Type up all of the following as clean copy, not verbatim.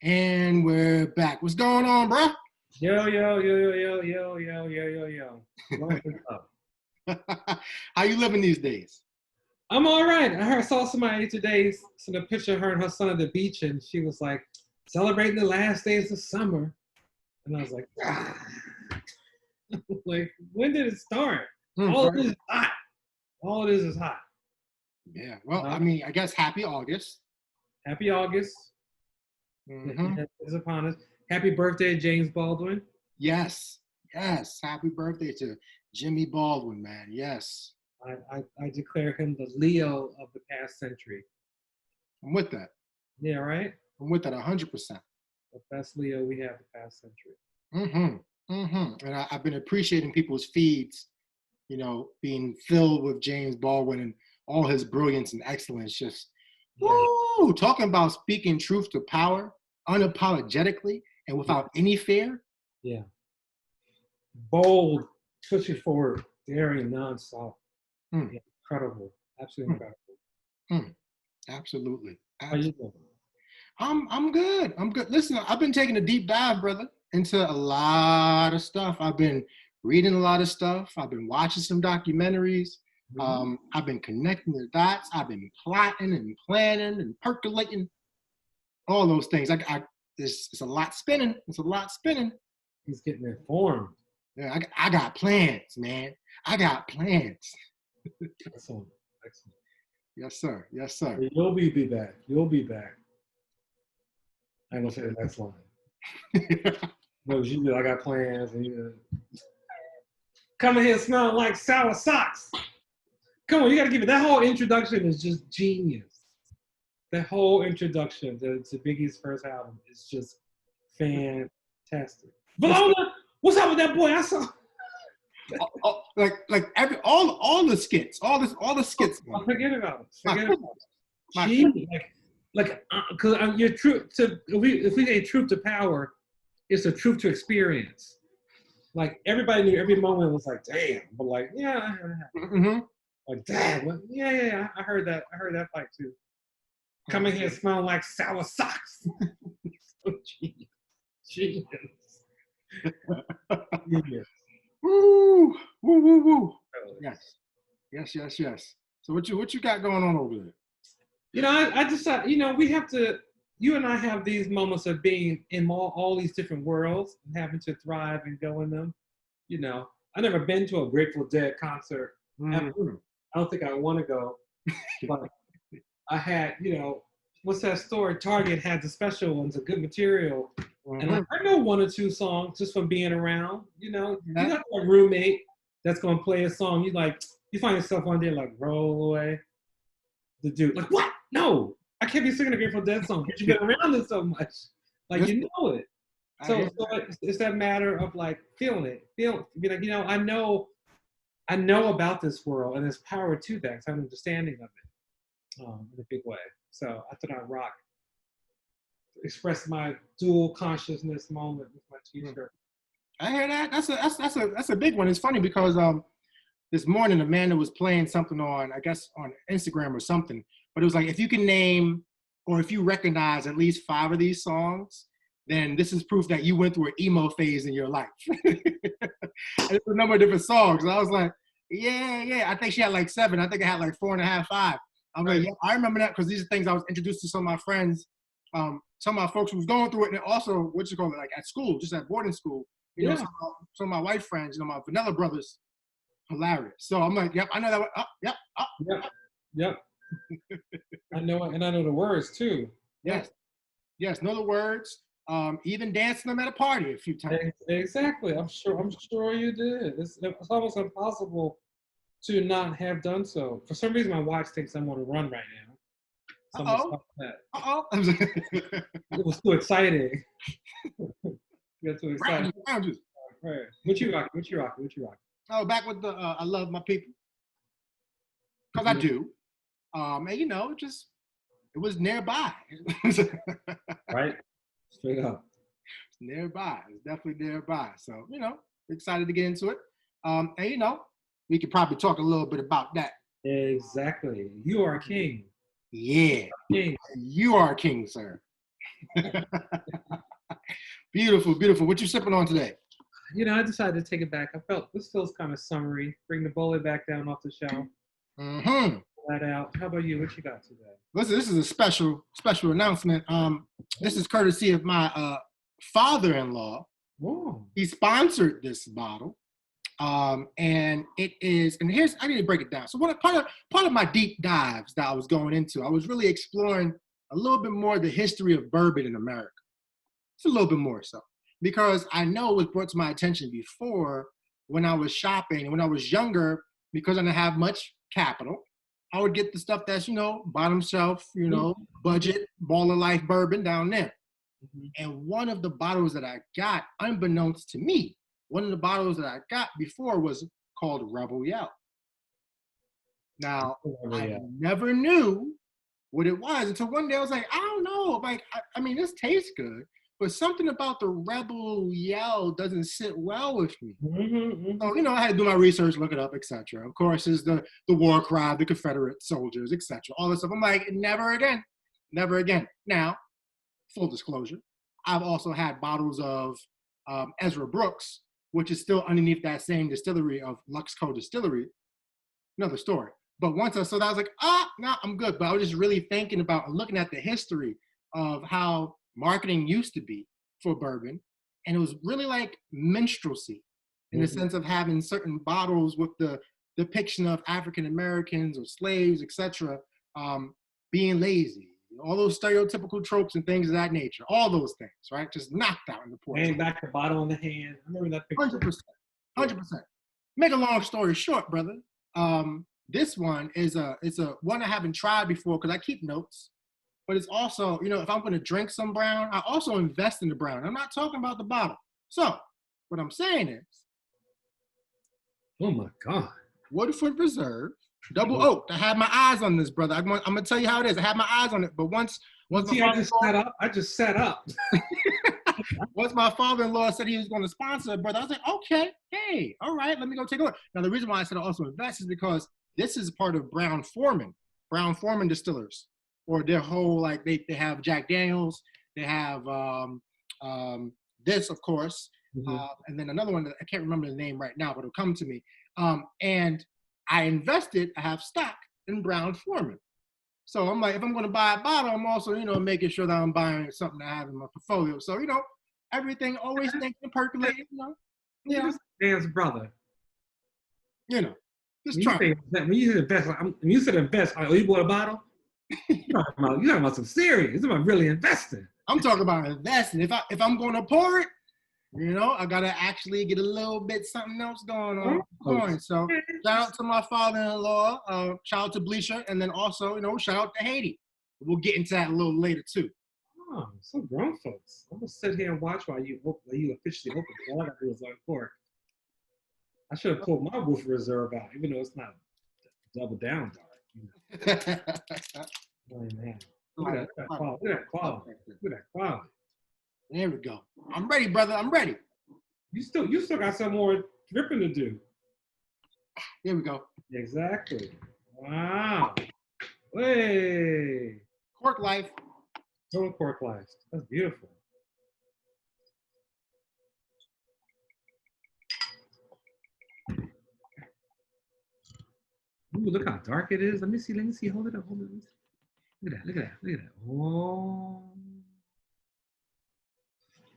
And we're back. What's going on, bro? Yo, yo, yo, yo, yo, yo, yo, yo, yo, yo. What's up? How you living these days? I'm all right. I saw somebody today sent a picture of her and her son at the beach, and she was like, celebrating the last days of summer. And I was like, ah. Like, when did it start? All of this is hot. All it is hot. Yeah. Well, I mean, I guess happy August. Happy August. Is upon us. Happy birthday, James Baldwin. Yes. Yes. Happy birthday to Jimmy Baldwin, man. Yes. I declare him the Leo of the past century. I'm with that. Yeah, right? I'm with that 100%. The best Leo we have the past century. And I've been appreciating people's feeds, you know, being filled with James Baldwin and all his brilliance and excellence. Just, woo, talking about speaking truth to power, unapologetically and without any fear. Yeah. Bold, pushing forward, daring, nonstop. Yeah, incredible. Absolutely incredible. Absolutely. How you doing? I'm good. I'm good. Listen, I've been taking a deep dive, brother, into a lot of stuff. I've been reading a lot of stuff. I've been watching some documentaries. I've been connecting the dots. I've been plotting and planning and percolating, all those things. It's a lot spinning. It's a lot spinning. He's getting informed. Yeah, I got plans, man. I got plans. Excellent. Yes, sir. Yes, sir. You'll be back. You'll be back. I ain't gonna say the next line. No, you do. I got plans, and you coming here smelling like sour socks. Come on, you got to give it. That whole introduction is just genius. That whole introduction to Biggie's first album is just fantastic. Bologna, what's up with that boy? I saw. Like all the skits, all the skits. Forget about it. She because your truth to if we say truth to power, it's a truth to experience. Like everybody knew every moment was like, damn, but like, yeah, like damn, well, yeah, I heard that fight too. Coming here smelling like sour socks. So genius. Woo. Yes. So what you got going on over there? You know, I just thought, you know, we have to. You and I have these moments of being in all these different worlds and having to thrive and go in them. You know, I've never been to a Grateful Dead concert. I don't think I want to go, but I had, you know, what's that store? Target had the special ones, a good material. And I know one or two songs just from being around. You know, you got a roommate that's gonna play a song. You find yourself one day like, roll away. The dude, like, what? No, I can't be singing a Grateful Dead song, but you've been around it so much, like you know it. So it's that matter of like feeling it, be like, you know, I know about this world and there's power to that. Cause I have an understanding of it in a big way. So I thought I'd express my dual consciousness moment with my T-shirt. I hear that. That's a big one. It's funny because this morning Amanda was playing something on, I guess on Instagram or something, but it was like, if you can name or if you recognize at least 5 of these songs, then this is proof that you went through an emo phase in your life. It's a number of different songs. And I was like, yeah. I think she had like 7. I think I had like 4.5, 5. I'm like, yeah, I remember that because these are things I was introduced to some of my friends, some of my folks who was going through it, and also, like at school, just at boarding school. You know, some of my white friends, you know, my vanilla brothers, hilarious. So I'm like, yep, I know that one. Yep. I know it, and I know the words too. Yes, know the words. Even dancing them at a party a few times. Exactly. I'm sure you did. It's almost impossible to not have done so. For some reason, my watch thinks I'm on a run right now. It was too exciting. Got too excited. Right. What you rocking? Oh, back with the I love my people. Because I do. And you know, it was nearby. Right? Straight up. It's nearby. It's definitely nearby. So, you know, excited to get into it. And you know, we could probably talk a little bit about that. Exactly. You are king. Yeah. King. You are king, sir. Beautiful, beautiful. What you sipping on today? I decided to take it back. I felt this feels kind of summery. Bring the bowler back down off the shelf. Mm-hmm. Pull that out. How about you? What you got today? Listen, this is a special announcement. This is courtesy of my father-in-law. Oh. He sponsored this bottle. And it is, and here's, I need to break it down. So part of my deep dives that I was going into, I was really exploring a little bit more the history of bourbon in America. It's a little bit more so, because I know it was brought to my attention before when I was shopping and when I was younger, because I didn't have much capital, I would get the stuff that's, bottom shelf, budget, baller life bourbon down there. Mm-hmm. And one of the bottles that I got, unbeknownst to me, one of the bottles that I got before was called Rebel Yell. Now, I never knew what it was until one day I was like, I don't know. Like, I mean, this tastes good, but something about the Rebel Yell doesn't sit well with me. Mm-hmm, mm-hmm. So, I had to do my research, look it up, etc. Of course, is the war cry, the Confederate soldiers, etc. All this stuff. I'm like, never again, never again. Now, full disclosure, I've also had bottles of Ezra Brooks, which is still underneath that same distillery of Luxco Distillery. Another story. But once I saw that, I was like, no, I'm good. But I was just really thinking about looking at the history of how marketing used to be for bourbon. And it was really like minstrelsy in the sense of having certain bottles with the depiction of African Americans or slaves, etc., being lazy. All those stereotypical tropes and things of that nature. All those things, right? Just knocked out in the pour. Laying back the bottle in the hand. I remember that picture. 100%. Make a long story short, brother. This one is it's a one I haven't tried before because I keep notes. But it's also, if I'm going to drink some brown, I also invest in the brown. I'm not talking about the bottle. So what I'm saying is, oh my God, Woodford Reserve Double oak. I had my eyes on this, brother. I'm gonna tell you how it is. I had my eyes on it, but once see, I just set up. Once my father-in-law said he was going to sponsor it, brother, I was like, okay, hey, all right, let me go take a look. Now, the reason why I said I also invest is because this is part of brown-forman distillers, or their whole, like, they have Jack Daniels, they have this, of course, and then another one that I can't remember the name right now, but it'll come to me. And I invested, I have stock in brown-forman. So I'm like, if I'm going to buy a bottle, I'm also, making sure that I'm buying something to have in my portfolio. So, everything always thinking, percolating, Man's brother. Just trying. When you invest, when you said invest, oh, you bought a bottle? You're talking about some serious. You're about really investing. I'm talking about investing. If I'm going to pour it, I got to actually get a little bit something else going on. So shout out to my father-in-law, shout out to Bleacher, and then also, shout out to Haiti. We'll get into that a little later too. Oh, some grown folks. I'm going to sit here and watch while you officially open. All I got to do is pour. I should have pulled my Woodford Reserve out, even though it's not double down dark. Oh, man. Look at that quality. Look at that quality. There we go. I'm ready, brother. I'm ready. You still got some more dripping to do. Here we go. Exactly. Wow. Hey. Cork life. Total cork life. That's beautiful. Ooh, look how dark it is. Let me see. Hold it up. Look at that. Oh.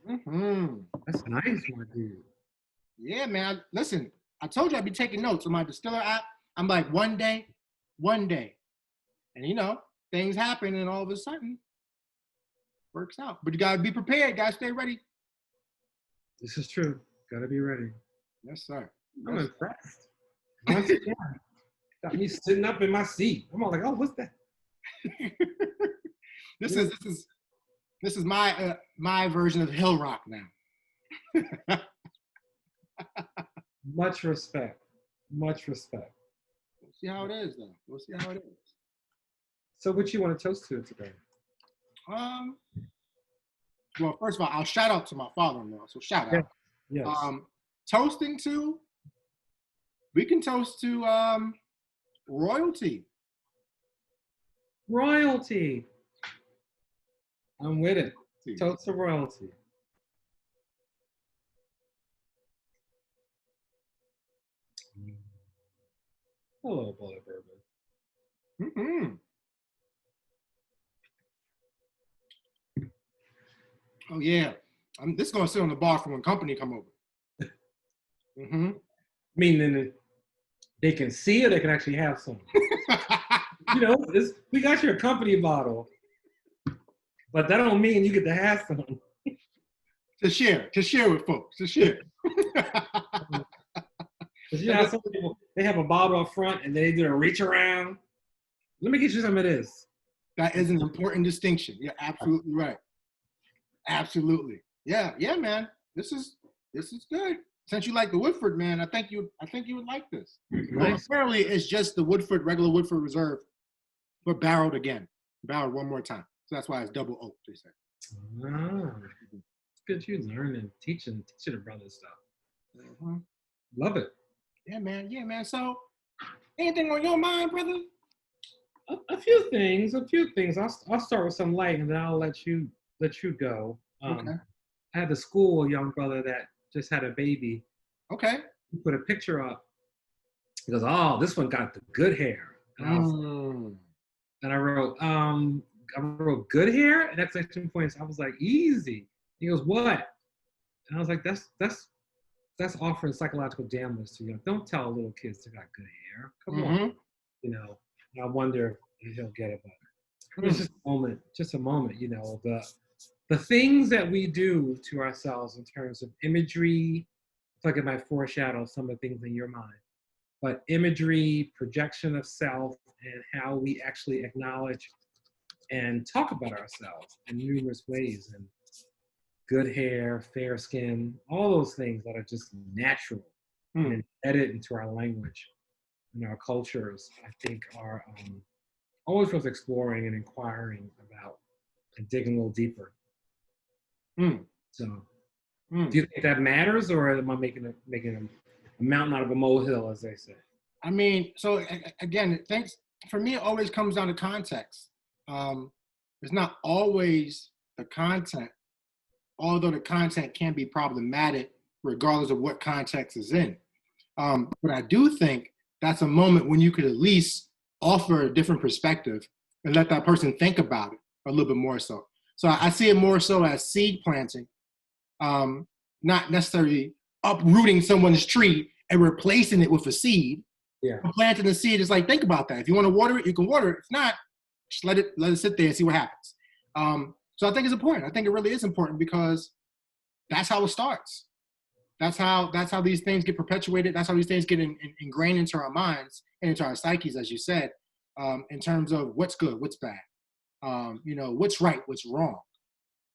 That's a nice one, dude. Yeah, man. Listen, I told you I'd be taking notes on my distiller app. I'm like, one day. And, things happen and all of a sudden, works out. But you got to be prepared. Got to stay ready. This is true. Got to be ready. Yes, sir. I'm impressed. Once again, got me sitting up in my seat. I'm all like, oh, what's that? This is my version of Hill Rock now. Much respect. We'll see how it is, though. So what you want to toast to today? Well, first of all, I'll shout out to my father-in-law. So shout out. Yes. Toasting to, we can toast to royalty. Royalty. I'm with it. Toast to royalty. Hello, Bullet Bourbon. Mm-hmm. Oh yeah, this is gonna sit on the bar for when company come over. Mm-hmm. Meaning they can see it, they can actually have some. We got your company bottle, but that don't mean you get to have some. to share with folks, to share. Because you know how some people, they have a bottle up front and they do a reach around. Let me get you some of this. That is an important distinction. You're absolutely right. Absolutely. Yeah, man. This is good. Since you like the Woodford, man, I think you would like this. Nice. Well, apparently it's just the Woodford, regular Woodford Reserve, but barreled again. Barreled one more time. So that's why it's double oak, they say. Ah, it's good you learning, teaching the brothers stuff. Mm-hmm. Love it. Yeah, man. So anything on your mind, brother? A few things. I'll start with some light, and then I'll let you go. Okay. I had to school a young brother that just had a baby. Okay. He put a picture up. He goes, "Oh, this one got the good hair." And I wrote, "Good hair?" And exclamation points. I was like, "Easy." He goes, "What?" And I was like, "That's offering psychological damage to you. Don't tell little kids they got good hair. Come on." And I wonder if he'll get it, but it was just a moment, the things that we do to ourselves in terms of imagery. If I could might foreshadow some of the things in your mind, but imagery, projection of self, and how we actually acknowledge and talk about ourselves in numerous ways. And good hair, fair skin, all those things that are just natural and embedded into our language and our cultures, I think are always worth exploring and inquiring about and digging a little deeper. So, do you think that matters, or am I making a mountain out of a molehill, as they say? I mean, so again, for me, it always comes down to context. It's not always the content, although the content can be problematic regardless of what context is in. But I do think that's a moment when you could at least offer a different perspective and let that person think about it a little bit more so. So I see it more so as seed planting, not necessarily uprooting someone's tree and replacing it with a seed. Yeah. Planting the seed is like, think about that. If you want to water it, you can water it. If not, just let it sit there and see what happens. So I think it's important. I think it really is important because that's how it starts. That's how these things get perpetuated. That's how these things get ingrained into our minds and into our psyches, as you said, in terms of what's good, what's bad, what's right, what's wrong,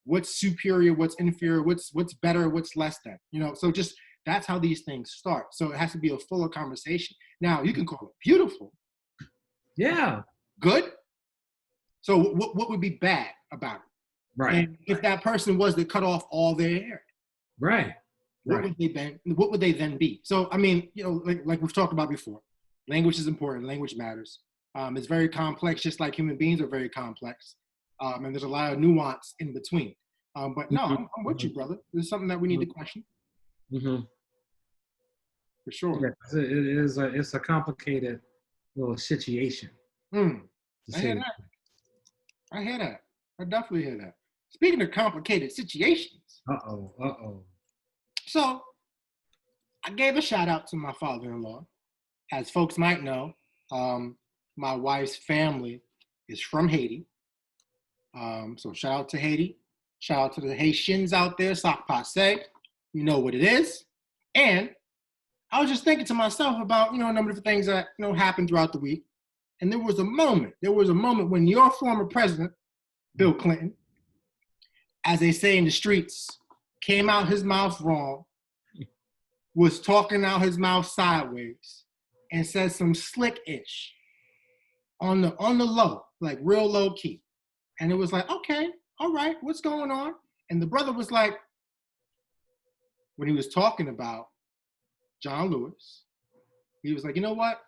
what's superior, what's inferior, what's better, what's less than. So just that's how these things start. So it has to be a fuller conversation. Now you can call it beautiful. Yeah. Good. So what would be bad about it? Right. And if that person was to cut off all their hair, right. What would they then be? So I mean, like we've talked about before, language is important. Language matters. It's very complex, just like human beings are very complex, and there's a lot of nuance in between. But no, I'm with you, brother. This is something that we need to question. For sure. Yeah, it's a complicated little situation. I hear that. I definitely hear that. Speaking of complicated situations. Uh-oh. So I gave a shout out to my father-in-law. As folks might know, my wife's family is from Haiti. So shout out to Haiti. Shout out to the Haitians out there, Sac Passe. You know what it is. And I was just thinking to myself about, a number of different things that, happened throughout the week. And there was a moment when your former president, Bill Clinton, as they say in the streets, came out his mouth wrong, was talking out his mouth sideways, and said some slick-ish on the low, like real low key. And it was like, okay, all right, what's going on? And the brother was like, when he was talking about John Lewis, he was like, you know what?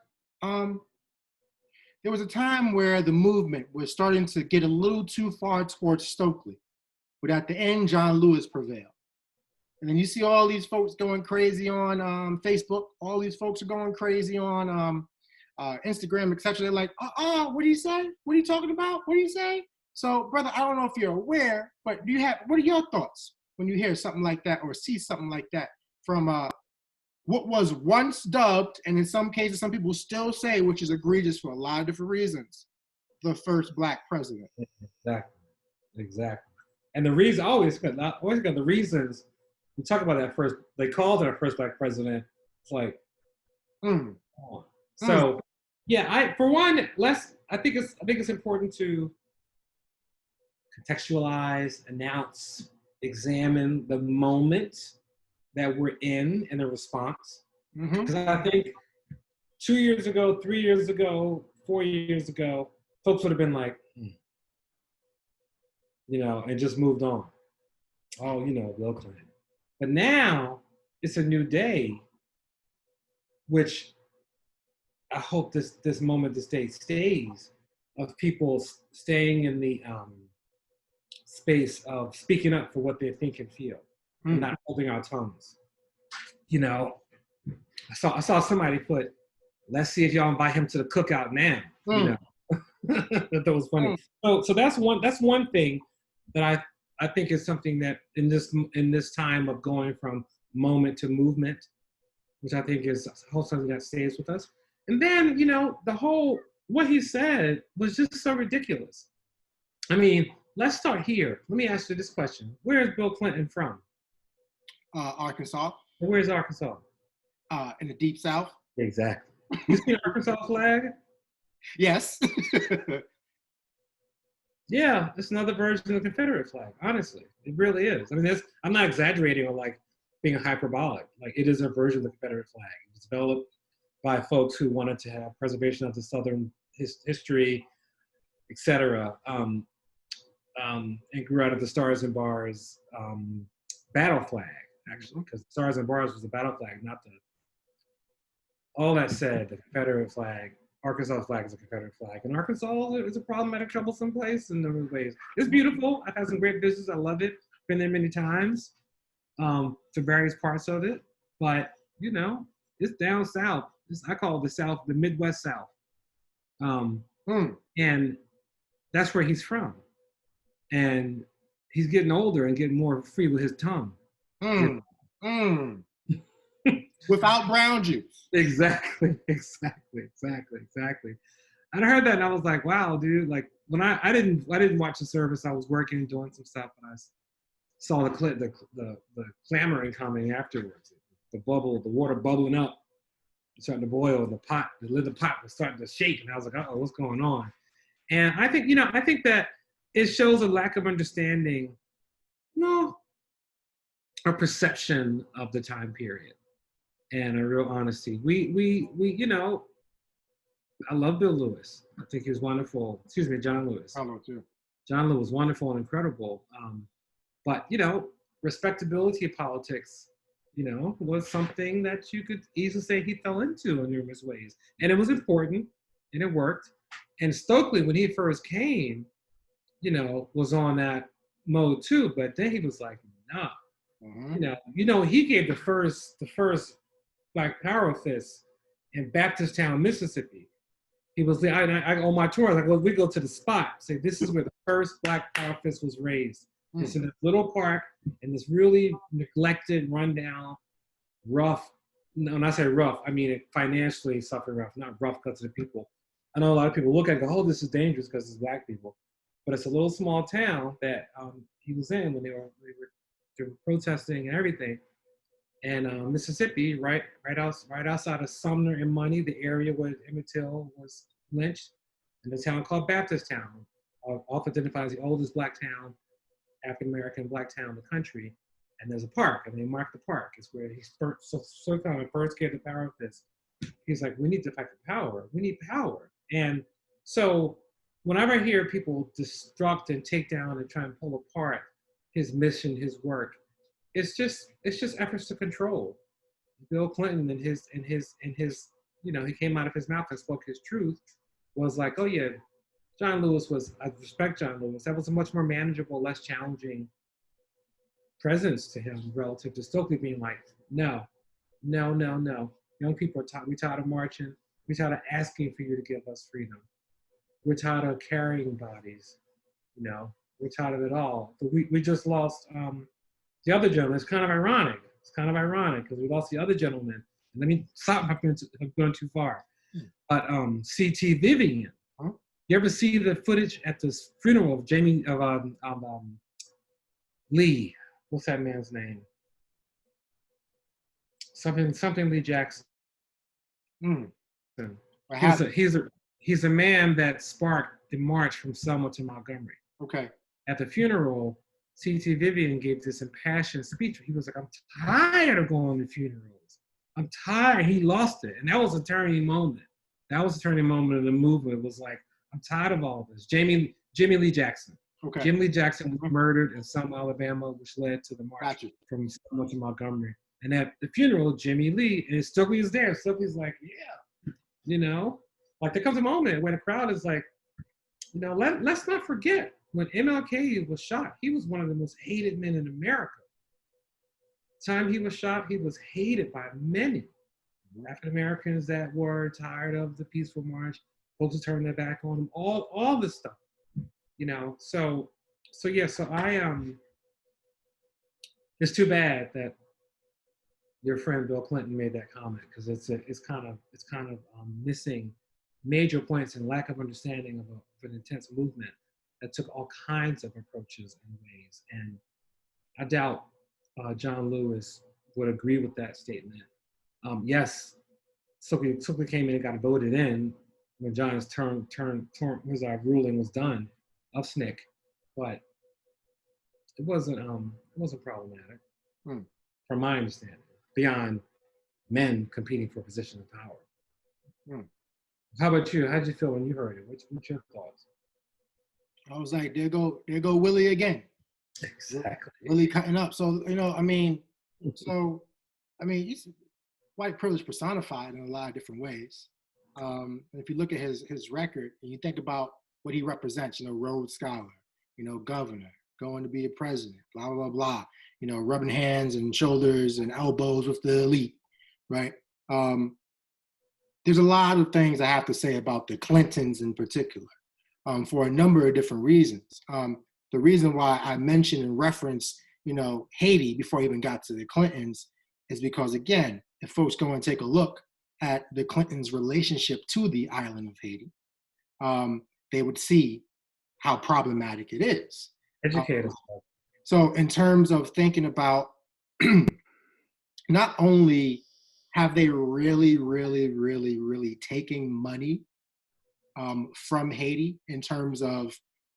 There was a time where the movement was starting to get a little too far towards Stokely. but at the end, John Lewis prevailed. And then you see all these folks going crazy on Facebook. All these folks are going crazy on Instagram, etc. They're like, what do you say? What are you talking about? What do you say? So, brother, I don't know if you're aware, but what are your thoughts when you hear something like that or see something like that from what was once dubbed, and in some cases, some people still say, which is egregious for a lot of different reasons, the first Black president. Exactly. And the reason, always got the reasons, we talk about that first, they called it our first Black president. It's like, So, yeah, I think it's important to contextualize, announce, examine the moment that we're in and the response. Because I think 2 years ago, 3 years ago, 4 years ago, folks would have been like, and just moved on. Oh, Bill Clinton. But now it's a new day, which I hope this moment, this day stays, of people staying in the space of speaking up for what they think and feel, and not holding our tongues. I saw somebody put, "Let's see if y'all invite him to the cookout now." That was funny. So that's one thing that I think is something that in this time of going from moment to movement, which I think is something that stays with us. And then, what he said was just so ridiculous. I mean, let's start here. Let me ask you this question. Where is Bill Clinton from? Arkansas. Where's Arkansas? In the deep South. Exactly. You see the Arkansas flag? Yes. Yeah, it's another version of the Confederate flag, honestly. It really is. I mean, I'm not exaggerating or like being hyperbolic. Like, it is a version of the Confederate flag. It was developed by folks who wanted to have preservation of the Southern history, et cetera, and grew out of the Stars and Bars battle flag, actually, because Stars and Bars was the battle flag, not the. All that said, the Confederate flag, Arkansas flag is a Confederate flag, and Arkansas is a problematic, troublesome place in many ways. It's beautiful. I've had some great visits. I love it. Been there many times to various parts of it, but it's down south. I call it the South, the Midwest South, and that's where he's from. And he's getting older and getting more free with his tongue. Without brown juice. Exactly. And I heard that and I was like, wow, dude. Like, when I didn't watch the service. I was working, doing some stuff, and I saw the clamoring coming afterwards. The water bubbling up, starting to boil, the lid of the pot was starting to shake, and I was like, uh-oh, what's going on? And I think that it shows a lack of understanding, a perception of the time period, and a real honesty. We I love Bill Lewis. I think he was wonderful. Excuse me, John Lewis. I love too. John Lewis was wonderful and incredible. But respectability of politics, was something that you could easily say he fell into in numerous ways. And it was important, and it worked. And Stokely, when he first came, was on that mode too. But then he was like, nah. He gave the first Black Power fist in Baptist-town, Mississippi. He was I on my tour, like, well, we go to the spot, say this is where the first Black Power fist was raised. It's in this little park in this really neglected, rundown, rough. No, when I say rough, I mean financially suffering rough, not rough because of the people. I know a lot of people look at it and go, oh, this is dangerous because it's Black people. But it's a little small town that he was in when they were protesting and everything. And Mississippi, right outside of Sumner and Money, the area where Emmett Till was lynched, in the town called Baptist Town, often identified as the oldest Black town, African-American Black town in the country. And there's a park, and they mark the park. It's where he first gave the power fist. He's like, we need to fight for power. We need power. And so whenever I hear people destruct and take down and try and pull apart his mission, his work, it's just efforts to control. Bill Clinton and his he came out of his mouth and spoke his truth, was like, oh yeah, John Lewis I respect John Lewis. That was a much more manageable, less challenging presence to him relative to Stokely being like, no, no, no, no. Young people are tired. We're tired of marching. We're tired of asking for you to give us freedom. We're tired of carrying bodies. We're tired of it all. But we just lost the other gentleman. It's kind of ironic. Because we lost the other gentleman. And let me stop if I'm going too far. But C.T. Vivian. Huh? You ever see the footage at the funeral of Lee? What's that man's name? Something Lee Jackson. He's a man that sparked the march from Selma to Montgomery. Okay. At the funeral, C.T. Vivian gave this impassioned speech. He was like, I'm tired of going to funerals. I'm tired. He lost it. And that was a turning moment. That was a turning moment of the movement. It was like, I'm tired of all this. Jimmy Lee Jackson. Okay. Jimmy Lee Jackson was murdered in Selma, Alabama, which led to the march from Selma to Montgomery. And at the funeral, Jimmy Lee, and Stokely is there. Stokely's like, yeah, like there comes a moment when a crowd is like, let's not forget when MLK was shot, he was one of the most hated men in America. The time he was shot, he was hated by many African Americans that were tired of the peaceful march, folks turned their back on him, all this stuff, So it's too bad that your friend Bill Clinton made that comment, because it's kind of missing major points and lack of understanding of an intense movement that took all kinds of approaches and ways. And I doubt John Lewis would agree with that statement. Yes, Stokely came in and got voted in when John's his ruling was done of SNCC, but it wasn't problematic from my understanding, beyond men competing for a position of power. How about you? How did you feel when you heard it? What's your thoughts? I was like, there go Willie again. Exactly. Willie cutting up. So, he's white privilege personified in a lot of different ways. If you look at his record and you think about what he represents, Rhodes Scholar, governor, going to be a president, blah, blah, blah, rubbing hands and shoulders and elbows with the elite, right? There's a lot of things I have to say about the Clintons in particular, for a number of different reasons. The reason why I mentioned and referenced, Haiti before I even got to the Clintons is because, again, if folks go and take a look at the Clintons' relationship to the island of Haiti, they would see how problematic it is. Educate us. So in terms of thinking about not only have they really, really, really, really taken money from Haiti in terms of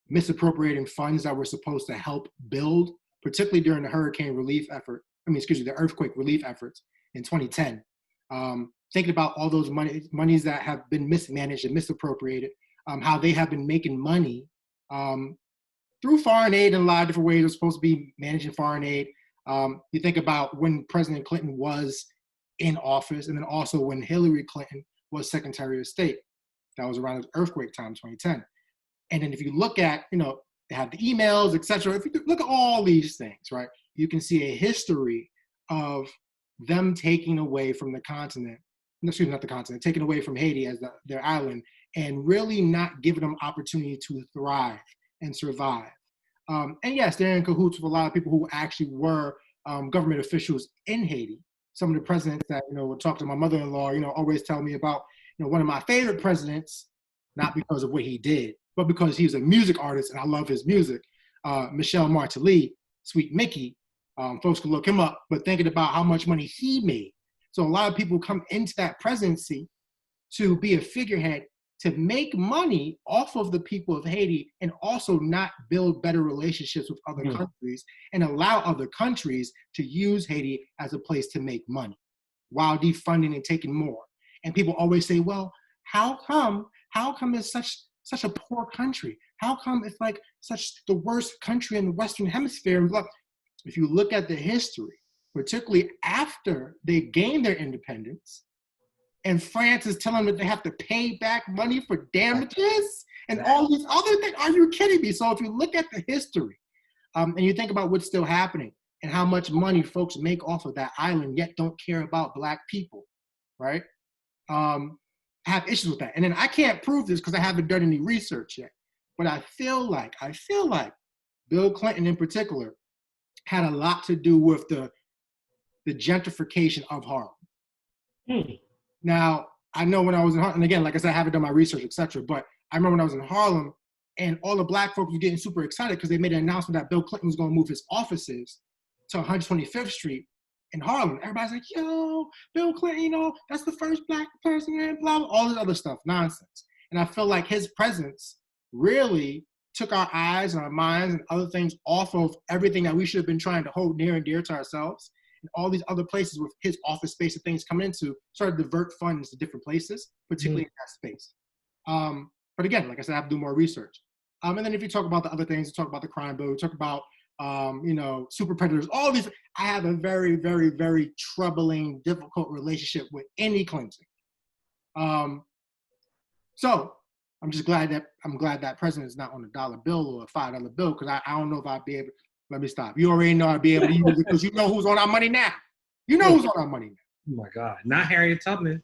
misappropriating funds that were supposed to help build, particularly during the the earthquake relief efforts in 2010. Thinking about all those monies that have been mismanaged and misappropriated, how they have been making money through foreign aid in a lot of different ways. They're supposed to be managing foreign aid. You think about when President Clinton was in office, and then also when Hillary Clinton was Secretary of State. That was around the earthquake time, 2010. And then if you look at, they have the emails, etc. If you look at all these things, right, you can see a history of them taking away from the continent, taking away from Haiti as their island, and really not giving them opportunity to thrive and survive. And yes, they're in cahoots with a lot of people who actually were government officials in Haiti. Some of the presidents that, would talk to my mother-in-law, always tell me about, one of my favorite presidents, not because of what he did, but because he's a music artist and I love his music, Michel Martelly, Sweet Mickey. Folks can look him up, but thinking about how much money he made. So a lot of people come into that presidency to be a figurehead, to make money off of the people of Haiti, and also not build better relationships with other countries and allow other countries to use Haiti as a place to make money while defunding and taking more. And people always say, well, how come it's such a poor country? How come it's like such the worst country in the Western Hemisphere? If you look at the history, particularly after they gained their independence, and France is telling them that they have to pay back money for damages and all these other things. Are you kidding me? So if you look at the history and you think about what's still happening, and how much money folks make off of that island, yet don't care about Black people, right? I have issues with that. And then I can't prove this because I haven't done any research yet, but I feel like Bill Clinton in particular had a lot to do with the gentrification of Harlem. Now, I know when I was in Harlem, and again, like I said, I haven't done my research, etc. But I remember when I was in Harlem, and all the Black folks were getting super excited because they made an announcement that Bill Clinton was going to move his offices to 125th Street in Harlem. Everybody's like, yo, Bill Clinton, you know, that's the first Black president, blah, blah, all this other stuff, nonsense. And I feel like his presence really took our eyes and our minds and other things off of everything that we should have been trying to hold near and dear to ourselves. And all these other places with his office space and things coming into started to divert funds to different places, particularly in that space. But again, like I said, I have to do more research. And then if you talk about the other things, you talk about the crime bill, you talk about, you know, super predators, all these. I have a very, very, very troubling, difficult relationship with any Clinton. So I'm just glad that president is not on a $1 bill or a $5 bill, because I don't know if I'd be able. Let me stop. You already know I'd be able to use it because you know who's on our money now. You know who's on our money now. Oh my God, not Harriet Tubman.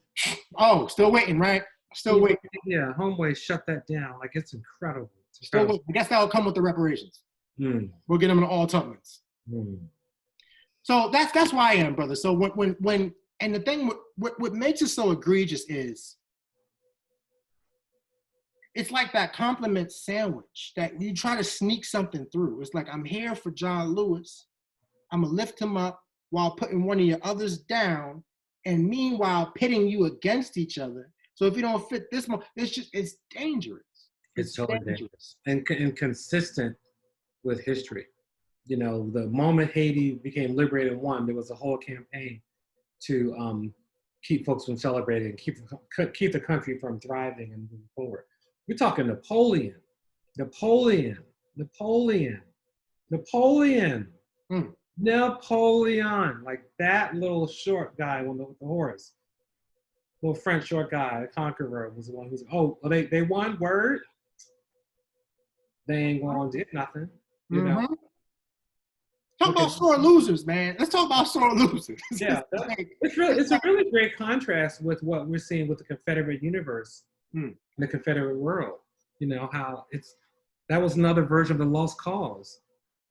Oh, still waiting, right? Still waiting. Yeah, Homeboy shut that down. Like, it's incredible. Still waiting. I guess that'll come with the reparations. We'll get them in all Tubmans. So that's why I am, brother. So when and the thing, what makes it so egregious is, it's like that compliment sandwich that you try to sneak something through. It's like, I'm here for John Lewis. I'm gonna lift him up while putting one of your others down, and meanwhile pitting you against each other. So if you don't fit this one, it's dangerous. It's totally dangerous and consistent with history. You know, the moment Haiti became liberated and won, there was a whole campaign to keep folks from celebrating, keep the country from thriving and moving forward. We're talking Napoleon. Napoleon, like that little short guy with the horse. Little French short guy, the conqueror, was the one who's, they won, word. They ain't going to do nothing, you know. Talk about sore losers, man. Let's talk about sore losers. Yeah, it's a really great contrast with what we're seeing with the Confederate universe, the Confederate world. You know, how that was another version of the lost cause.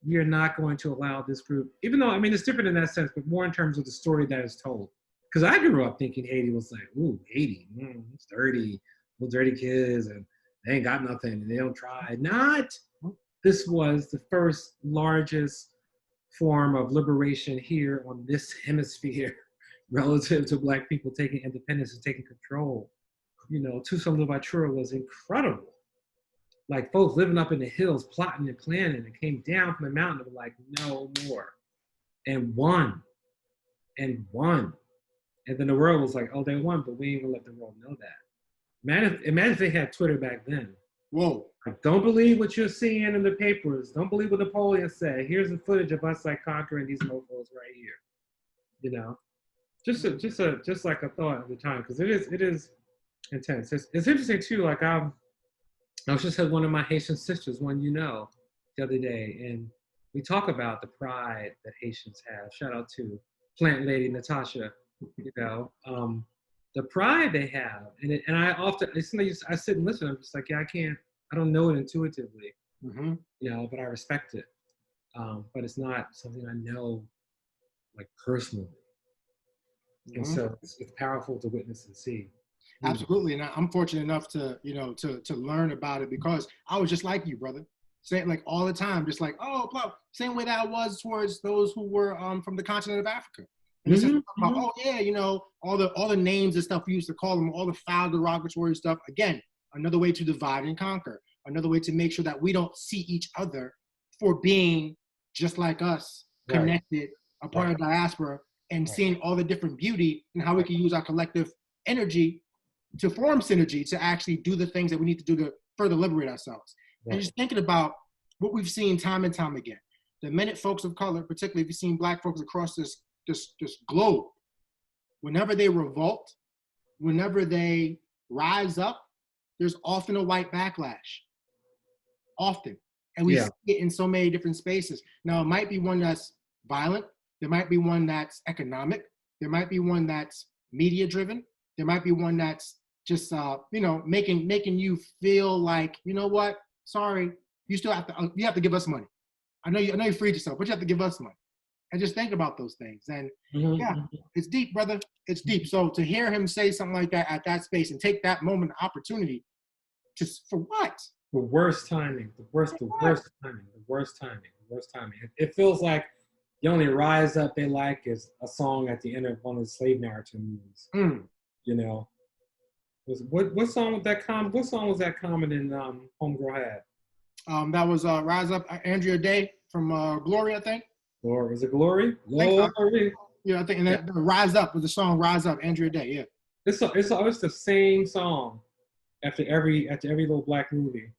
We are not going to allow this group, even though, I mean, it's different in that sense, but more in terms of the story that is told. Because I grew up thinking Haiti was like, ooh, Haiti, it's dirty, little dirty kids, and they ain't got nothing, and they don't try. Not. This was the first largest form of liberation here on this hemisphere relative to Black people taking independence and taking control. You know, Toussaint Louverture was incredible. Like, folks living up in the hills, plotting and planning, and came down from the mountain and were like, no more. And won. And won. And then the world was like, oh, they won, but we ain't gonna let the world know that. Imagine if they had Twitter back then. Whoa. Like, don't believe what you're seeing in the papers. Don't believe what Napoleon said. Here's the footage of us like conquering these mofos right here. You know, just like a thought at the time, because it is intense. It's interesting too. Like, I was just with one of my Haitian sisters, one you know, the other day, and we talk about the pride that Haitians have. Shout out to Plant Lady Natasha. You know, the pride they have, and I sit and listen. I'm just like, yeah, I don't know it intuitively, you know, but I respect it. But it's not something I know, like, personally. And so it's powerful to witness and see. Absolutely, and I'm fortunate enough to, you know, to learn about it, because I was just like you, brother. Saying, like, all the time, just like, oh, blah. Same way that I was towards those who were from the continent of Africa. And it's just about, oh yeah, you know, all the names and stuff we used to call them, all the foul, derogatory stuff. Again, another way to divide and conquer. Another way to make sure that we don't see each other for being just like us, connected, a part of diaspora, and seeing all the different beauty and how we can use our collective energy to form synergy to actually do the things that we need to do to further liberate ourselves. And just thinking about what we've seen time and time again. The minute folks of color, particularly if you've seen Black folks across this globe, whenever they revolt, whenever they rise up, there's often a white backlash. Often. And we see it in so many different spaces. Now, it might be one that's violent. There might be one that's economic. There might be one that's media driven. There might be one that's just, making you feel like, you know what? Sorry, you still have to give us money. I know you freed yourself, but you have to give us money. And just think about those things. And yeah, it's deep, brother. It's deep. So to hear him say something like that at that space and take that moment opportunity, just for what? The worst timing. The worst timing. It feels like the only rise up they like is a song at the end of one of the slave narrative movies. You know, what song was that? What song was that Common and Homegirl had? That was Rise Up, Andrea Day from Glory, I think. Or is it Glory? Glory. Yeah, I think. And then Rise Up was the song Rise Up, Andrea Day. Yeah. It's always the same song after every little black movie.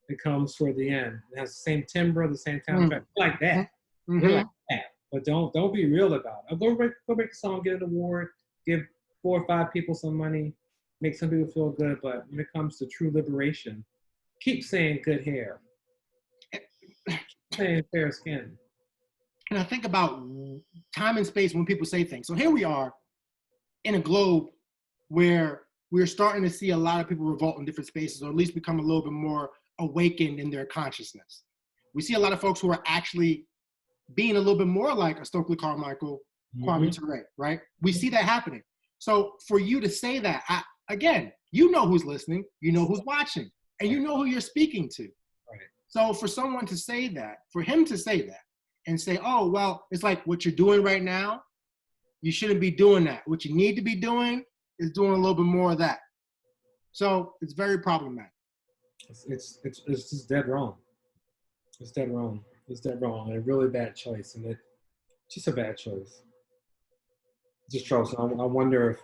It comes toward the end. It has the same timbre, the same soundtrack. Like that. Like that. But don't be real about it. Go break the song, get an award, give 4 or 5 people some money, make some people feel good. But when it comes to true liberation, keep saying good hair. Keep saying fair skin. And I think about time and space when people say things. So here we are in a globe where we're starting to see a lot of people revolt in different spaces, or at least become a little bit more awakened in their consciousness. We see a lot of folks who are actually being a little bit more like a Stokely Carmichael, Kwame Ture, right? We see that happening. So for you to say that, again, you know who's listening, you know who's watching, and you know who you're speaking to. Right. So for someone to say that, for him to say that, and say, oh, well, it's like what you're doing right now, you shouldn't be doing that. What you need to be doing is doing a little bit more of that. So it's very problematic. It's just dead wrong. It's dead wrong. It's dead wrong. And a really bad choice. And it's just a bad choice. Just choice. I wonder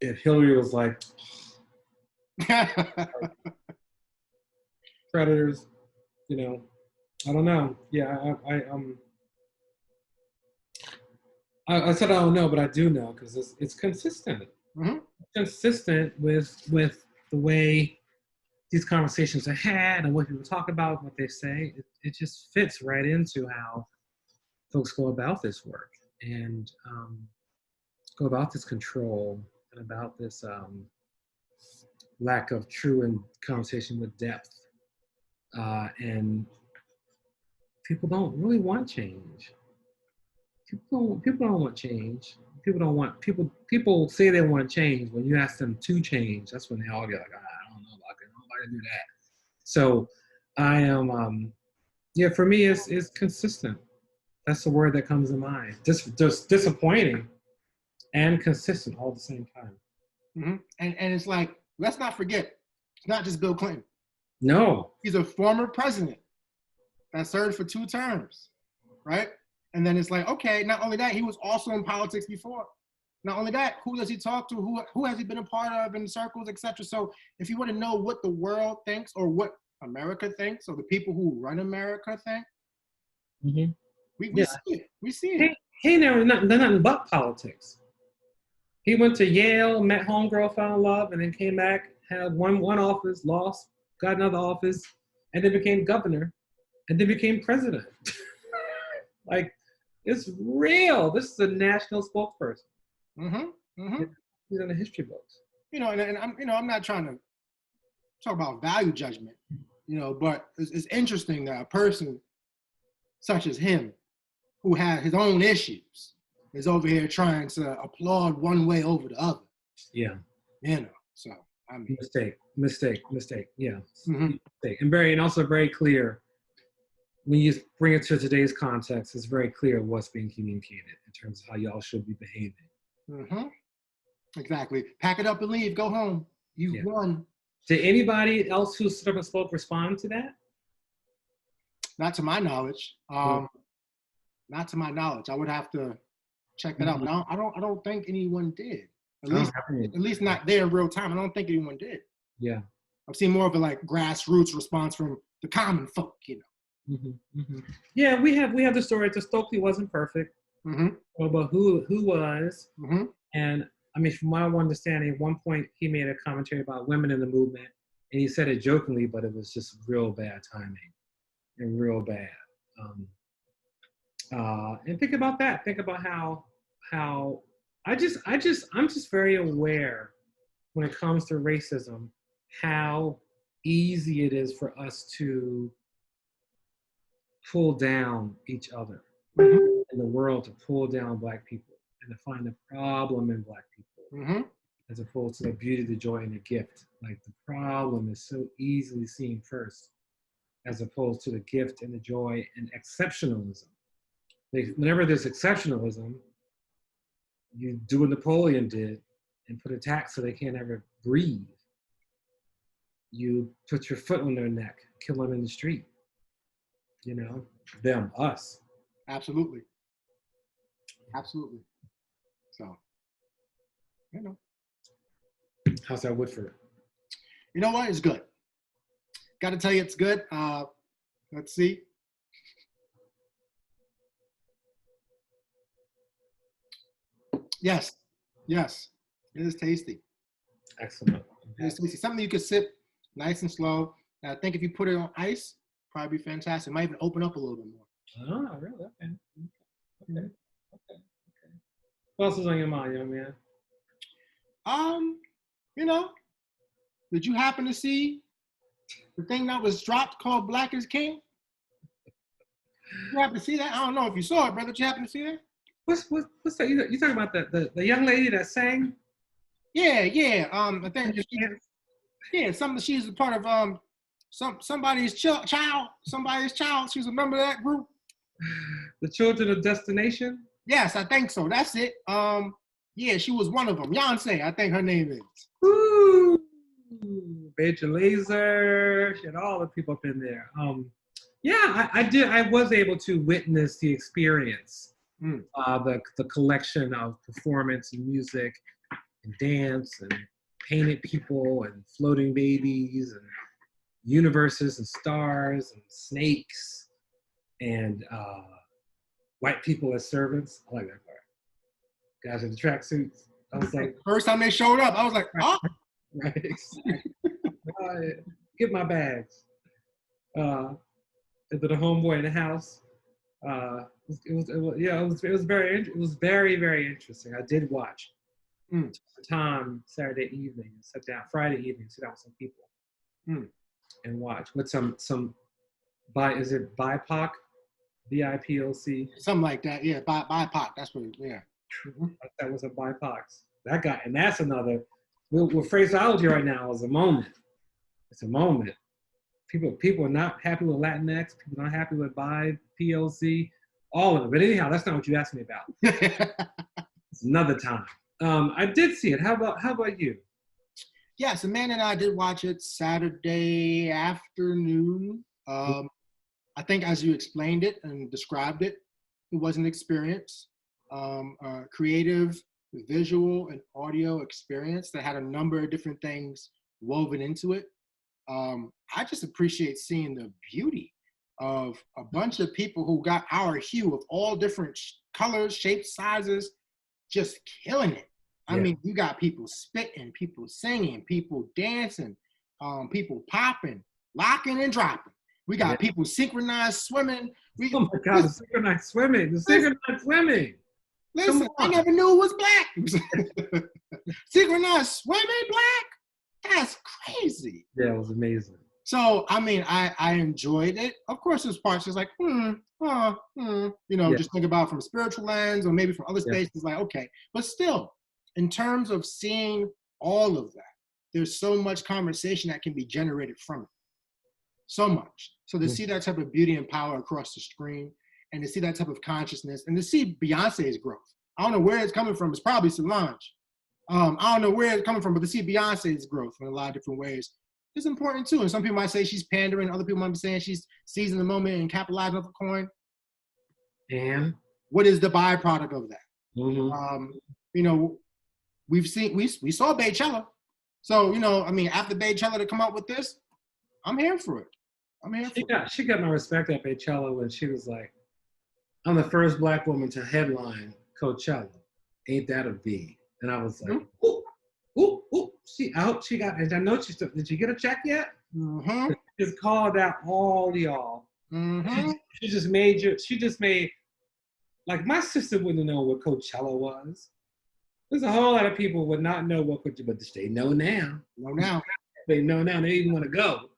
if Hillary was like predators, I don't know. Yeah, I said I don't know, but I do know because it's consistent. Consistent with the way these conversations are had and what people talk about, what they say. It just fits right into how folks go about this work and go about this control and about this lack of true and conversation with depth. And people don't really want change. People don't want change. People say they want change. When you ask them to change, that's when they all get like, I don't know about it. Nobody do that. So I am, for me, it's consistent. That's the word that comes to mind. Just disappointing and consistent all at the same time. And it's like, let's not forget, it's not just Bill Clinton. No. He's a former president that served for 2 terms, right? And then it's like, okay, not only that, he was also in politics before. Not only that, who does he talk to? Who has he been a part of in circles, etc.? So if you want to know what the world thinks or what America thinks or the people who run America think, we see it. We see it. They're nothing but politics. He went to Yale, met homegirl, fell in love, and then came back, had one office, lost, got another office, and then became governor, and then became president. Like, it's real. This is a national spokesperson. He's in the history books. And I'm not trying to talk about value judgment, but it's interesting that a person such as him, who had his own issues, is over here trying to applaud one way over the other. Yeah. So I mean, mistake. Yeah. Mistake. And also very clear. When you bring it to today's context, it's very clear what's being communicated in terms of how y'all should be behaving. Exactly. Pack it up and leave. Go home. You won. Did anybody else who stood up and spoke respond to that? Not to my knowledge. Not to my knowledge. I would have to check that out. But I don't think anyone did. At least not there in real time. I don't think anyone did. Yeah. I've seen more of a grassroots response from the common folk. Yeah, we have the story that Stokely wasn't perfect, but who was, and I mean, from my understanding, at one point he made a commentary about women in the movement, and he said it jokingly, but it was just real bad timing, and real bad. And think about that. Think about how I'm just very aware when it comes to racism, how easy it is for us to pull down each other in the world, to pull down Black people and to find the problem in Black people, as opposed to the beauty, the joy, and the gift. Like the problem is so easily seen first, as opposed to the gift and the joy and exceptionalism. Whenever there's exceptionalism, you do what Napoleon did and put a tax so they can't ever breathe. You put your foot on their neck, kill them in the street. You know, them, us. Absolutely. Absolutely. So, you know. How's that Woodford? You know what? It's good. Got to tell you, it's good. Let's see. Yes. Yes. It is tasty. Excellent. It is tasty. Something you can sip nice and slow. And I think if you put it on ice, probably be fantastic. It might even open up a little bit more. Oh, really? Okay. What else is on your mind, young man? You know, did you happen to see the thing that was dropped called Black is King? You happen to see that? I don't know if you saw it, brother. Did you happen to see that? What's that? You talking about the young lady that sang? Yeah. I think she's a part of somebody's child. She's a member of that group. The Children of Destination? Yes, I think so. That's it. Yeah, she was one of them. Beyonce, I think her name is. Woo! Major Lazer, she had all the people up in there. Yeah, I was able to witness the experience, the collection of performance and music and dance and painted people and floating babies and universes and stars and snakes and white people as servants. I like that part. Guys in the tracksuits. I was like, first time they showed up, I was like, oh. Right. Get my bags. And then the homeboy in the house. It was very, very interesting. I did watch. Took the time Saturday evening, sat down Friday evening, sit down with some people and watch with some is it BIPOC? BIPOC? Something like that, yeah. BIPOC, that's what yeah. That was a BIPOC. That guy, and that's another with phraseology right now is a moment. It's a moment. People are not happy with Latinx, people are not happy with BIPOC, all of it. But anyhow, that's not what you asked me about. It's another time. I did see it. How about you? Yes, Amanda and I did watch it Saturday afternoon. I think as you explained it and described it, it was an experience, creative, visual, and audio experience that had a number of different things woven into it. I just appreciate seeing the beauty of a bunch of people who got our hue of all different colors, shapes, sizes, just killing it. I mean, you got people spitting, people singing, people dancing, people popping, locking and dropping. We got people synchronized swimming. Oh my God, the synchronized swimming. Listen, I never knew it was Black. Synchronized swimming Black? That's crazy. Yeah, it was amazing. So, I mean, I enjoyed it. Of course, there's parts just like, just think about from a spiritual lens or maybe from other spaces, like, okay. But still, in terms of seeing all of that, there's so much conversation that can be generated from it. So much. So to see that type of beauty and power across the screen and to see that type of consciousness and to see Beyonce's growth. I don't know where it's coming from. It's probably Solange. I don't know where it's coming from, but to see Beyonce's growth in a lot of different ways is important too. And some people might say she's pandering. Other people might be saying she's seizing the moment and capitalizing off the coin. And what is the byproduct of that? We saw Baychella. So, after Baychella to come up with this, I'm here for it. She got my respect at Baychella when she was like, I'm the first Black woman to headline Coachella. Ain't that a V? And I was like, ooh. I hope she got, and I know did you get a check yet? Mm-hmm. Just called out all y'all. Mm-hmm. She just made like my sister wouldn't know what Coachella was. There's a whole lot of people would not know what Coachella, but they know now. No, now. They know now. They even want to go.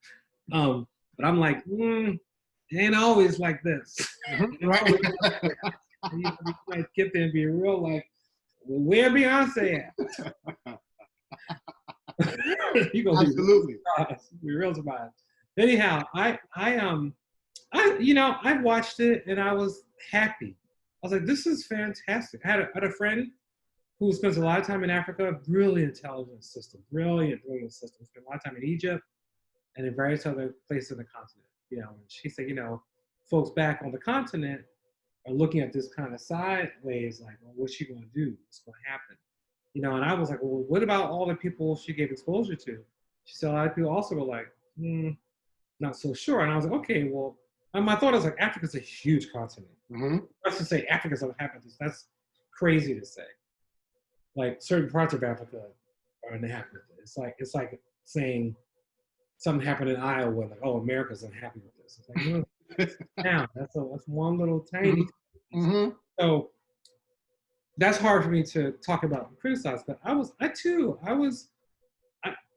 But I'm like, it ain't always like this. Right. You might get there and be real like, well, where Beyonce at? You gonna Absolutely. be real surprised. Anyhow, I watched it and I was happy. I was like, this is fantastic. I had a friend who spends a lot of time in Africa, really intelligent system, brilliant system. Spent a lot of time in Egypt and in various other places on the continent. And she said, folks back on the continent are looking at this kind of sideways, like, well, what's she going to do? What's going to happen? And I was like, well, what about all the people she gave exposure to? She said a lot of people also were like, not so sure. And I was like, okay, well, my thought is like, Africa's a huge continent. Let's just say Africa's uninhabited. That's crazy to say. Like certain parts of Africa are inhabited. It's like saying something happened in Iowa, like, oh, America's unhappy with this. It's like, now that's one little tiny. So that's hard for me to talk about and criticize. But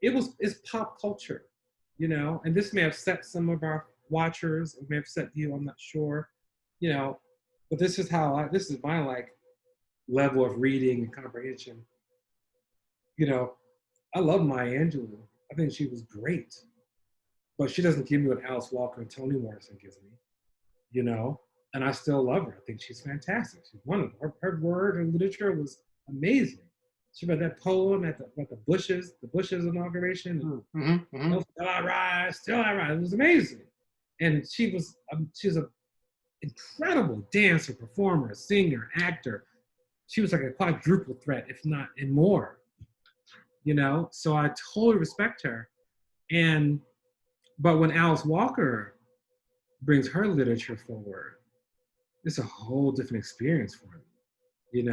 it's pop culture, and this may upset some of our watchers. It may upset you. I'm not sure, but this is my like level of reading and comprehension. I love Maya Angelou. I think she was great, but she doesn't give me what Alice Walker and Toni Morrison gives me, and I still love her. I think she's fantastic. She's wonderful. Her word, her literature was amazing. She read that poem at the Bush's inauguration. Still I rise. It was amazing. And she's an incredible dancer, performer, singer, actor. She was like a quadruple threat, if not and more. So I totally respect her. But when Alice Walker brings her literature forward, it's a whole different experience for me,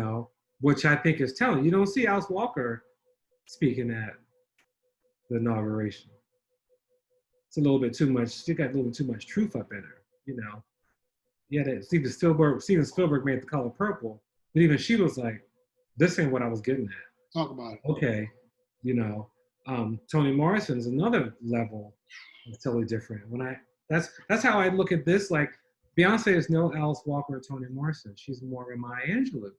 which I think is telling. You don't see Alice Walker speaking at the inauguration. It's a little bit too much. She got a little bit too much truth up in her, Yeah, that Steven Spielberg made The Color Purple, but even she was like, this ain't what I was getting at. Talk about it. Okay, Toni Morrison's another level. It's totally different. That's how I look at this. Like, Beyonce is no Alice Walker or Toni Morrison. She's more of Maya Angelou,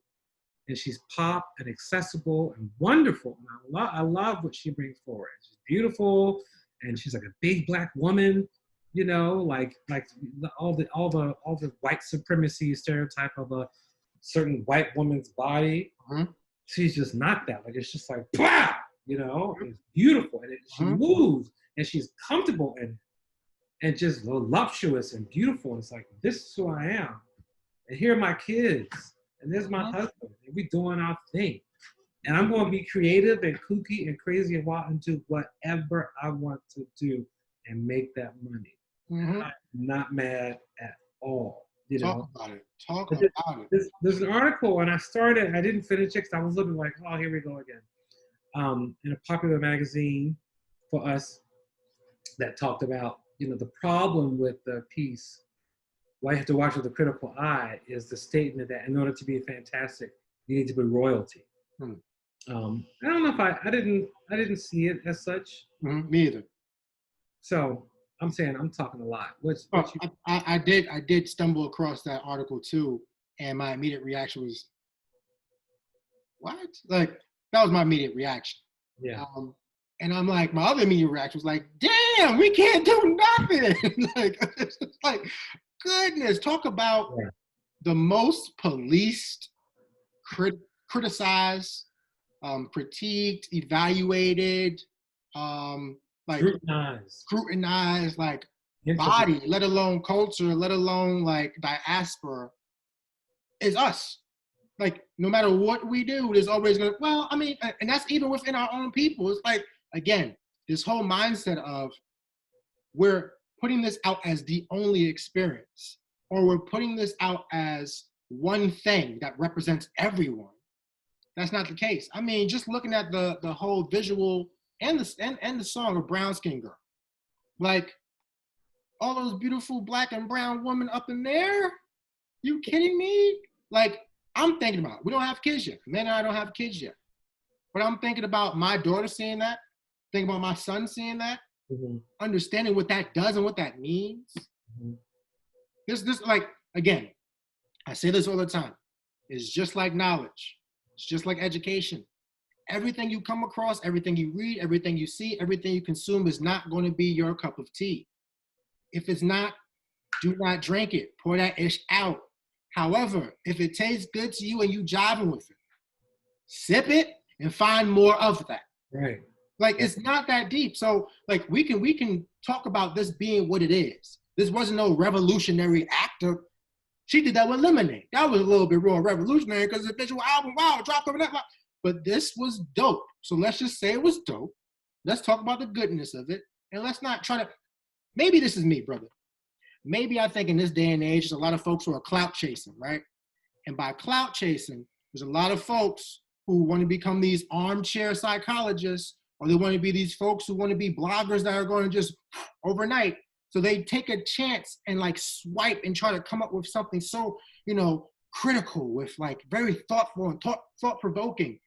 and she's pop and accessible and wonderful. And I love what she brings forward. She's beautiful, and she's like a big black woman. Like all the white supremacy stereotype of a certain white woman's body. She's just not that. Like, it's just like, wow, it's beautiful, and she moves, and she's comfortable and just voluptuous and beautiful. And it's like, this is who I am. And here are my kids. And there's my husband. And we doing our thing. And I'm going to be creative and kooky and crazy and wild and do whatever I want to do and make that money. I'm not mad at all. Talk about it. There's an article, and I didn't finish it because I was looking like, oh, here we go again. In a popular magazine for us that talked about, the problem with the piece, why you have to watch with a critical eye, is the statement that in order to be fantastic, you need to be royalty. I don't know if I didn't see it as such. Me either. So I'm saying I'm talking a lot. I did stumble across that article too, and my immediate reaction was, what? Like, that was my immediate reaction. Yeah. And I'm like, my other immediate reaction was like, damn, we can't do nothing. It's like, goodness, talk about the most policed, criticized, critiqued, evaluated, like scrutinized, like body, let alone culture, let alone like diaspora, is us. Like, no matter what we do, there's always gonna, well, I mean, and that's even within our own people. It's like, again, this whole mindset of we're putting this out as the only experience, or we're putting this out as one thing that represents everyone. That's not the case. I mean, just looking at the whole visual and the song of Brown Skin Girl, like all those beautiful black and brown women up in there. You kidding me? Like, I'm thinking about, we don't have kids yet. Man and I don't have kids yet. But I'm thinking about my daughter seeing that, thinking about my son seeing that, understanding what that does and what that means. This like, again, I say this all the time. It's just like knowledge. It's just like education. Everything you come across, everything you read, everything you see, everything you consume is not going to be your cup of tea. If it's not, do not drink it. Pour that ish out. However, if it tastes good to you and you jiving with it, sip it and find more of that. Right. Like, it's not that deep. So like we can talk about this being what it is. This wasn't no revolutionary actor. She did that with Lemonade. That was a little bit raw revolutionary because the visual album, wow, it dropped over that. But this was dope. So let's just say it was dope. Let's talk about the goodness of it. And let's not try to, maybe this is me, brother. Maybe I think in this day and age, there's a lot of folks who are clout chasing, right? And by clout chasing, there's a lot of folks who want to become these armchair psychologists, or they want to be these folks who want to be bloggers that are going to just overnight. So they take a chance and like swipe and try to come up with something so, critical with like very thoughtful and thought-provoking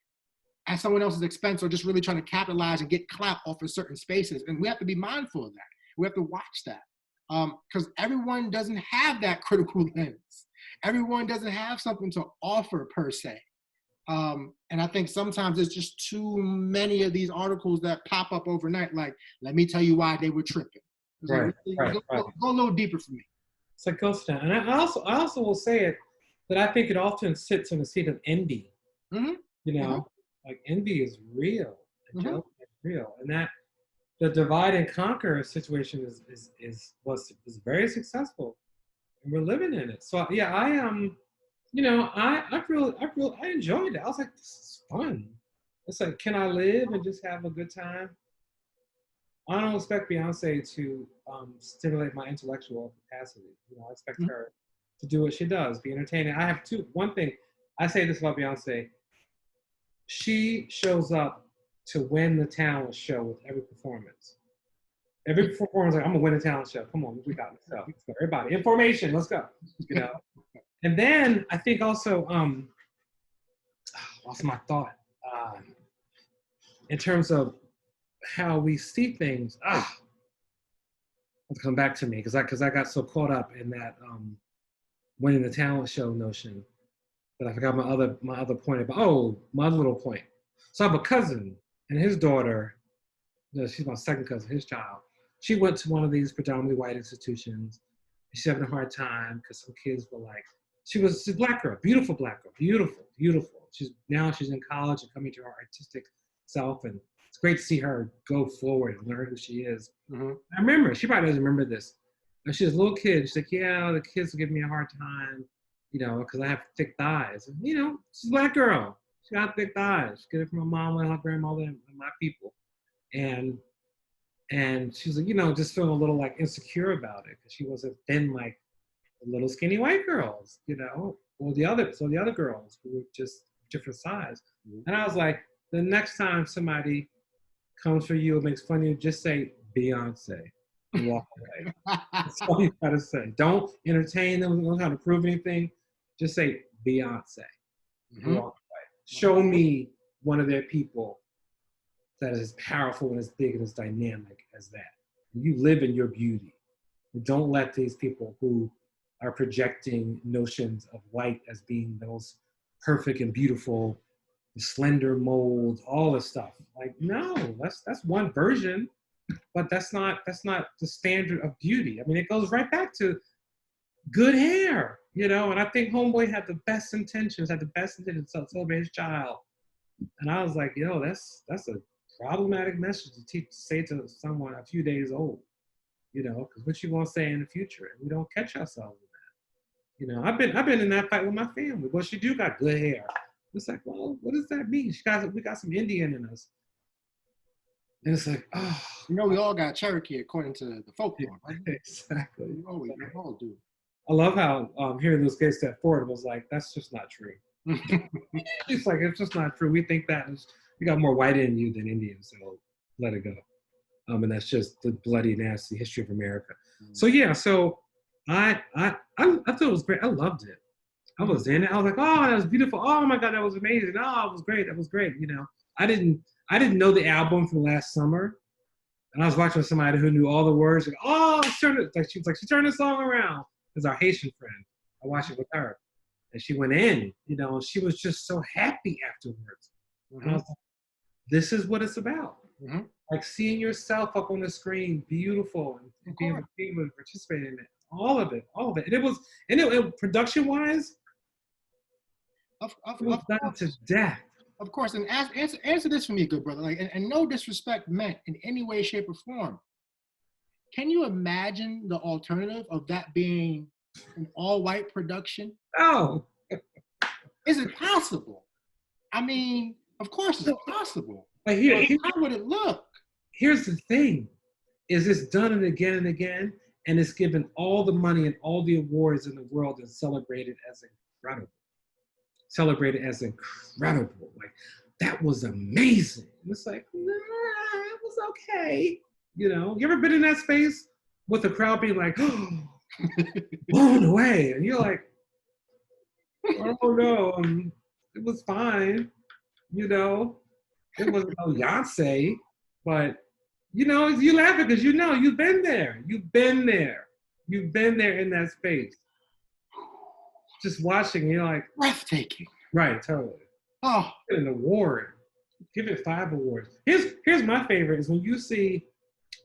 at someone else's expense, or just really trying to capitalize and get clout off of certain spaces. And we have to be mindful of that. We have to watch that. Because everyone doesn't have that critical lens. Everyone doesn't have something to offer per se. And I think sometimes there's just too many of these articles that pop up overnight. Like, let me tell you why they were tripping. Right, like, go a little deeper for me. It's like ghost town. And I also will say it that I think it often sits in the seat of envy. Like envy is real. Jealousy is real. And that the divide and conquer situation was very successful. And we're living in it. So yeah, I enjoyed it. I was like, this is fun. It's like, can I live and just have a good time? I don't expect Beyonce to stimulate my intellectual capacity. I expect her to do what she does, be entertaining. I have one thing, I say this about Beyonce. She shows up to win the talent show with every performance. Every performance, like, I'm gonna win a talent show. Come on, we got this stuff. Everybody, information, let's go. And then I think also, lost my thought. In terms of how we see things, let's come back to me because I got so caught up in that winning the talent show notion that I forgot my other point about. My other little point. So I have a cousin and his daughter. She's my second cousin, his child. She went to one of these predominantly white institutions. She's having a hard time because some kids were like, she's a black girl, beautiful black girl, beautiful. She's in college and coming to her artistic self, and it's great to see her go forward and learn who she is. I remember, she probably doesn't remember this. When she was a little kid, she's like, yeah, the kids will give me a hard time, because I have thick thighs. And, she's a black girl. She got thick thighs. She got it from her mom and her grandmother and my people. And she's like, just feeling a little like insecure about it because she wasn't thin like the little skinny white girls, or the other girls who were just different size. And I was like, the next time somebody comes for you and makes fun of you, just say Beyonce and walk away. That's all you gotta say. Don't entertain them. Don't try to prove anything. Just say Beyonce and walk away. Show me one of their people that is as powerful and as big and as dynamic as that. You live in your beauty. And don't let these people who are projecting notions of white as being the most perfect and beautiful, the slender mold, all this stuff. Like, no, that's one version, but that's not the standard of beauty. I mean, it goes right back to good hair, and I think Homeboy had the best intentions to celebrate his child. And I was like, that's a problematic message to say to someone a few days old, because what you want to say in the future, and we don't catch ourselves in that. I've been in that fight with my family. Well, she do got good hair. It's like, well, what does that mean? We got some Indian in us. And it's like, we all got Cherokee according to the folklore. Right? Exactly. We all do. I love how hearing those kids step forward was like, that's just not true. It's like, it's just not true. We think that we got more white in you than Indian, so let it go. And that's just the bloody, nasty history of America. So yeah, so I thought it was great. I loved it. I was in it. I was like, oh, that was beautiful. Oh my God, that was amazing. Oh, it was great. That was great. You know, I didn't know the album from last summer. And I was watching with somebody who knew all the words. Like, oh, she was like, she turned the song around. It was our Haitian friend. I watched it with her. And she went in, you know, and she was just so happy afterwards. And I was like, this is what it's about. Like seeing yourself up on the screen, beautiful, and being able to participate in it. All of it. And it production-wise, it was done to death. Of course, and answer this for me, good brother. Like, and no disrespect meant in any way, shape, or form. Can you imagine the alternative of that being an all-white production? Oh, is it possible? I mean, of course it's possible. But how would it look? Here's the thing: is it's done it again and again, and it's given all the money and all the awards in the world and celebrated as incredible. Like, that was amazing. And it's like, nah, it was okay. You know, you ever been in that space with the crowd being like, oh, blown away? And you're like, oh no, it was fine. You know, it wasn't no Beyonce, but you know, you laugh because you know you've been there. You've been there in that space. Just watching, you're like, breathtaking. Right, totally. Oh, an award. Give it 5 awards. Here's my favorite is when you see,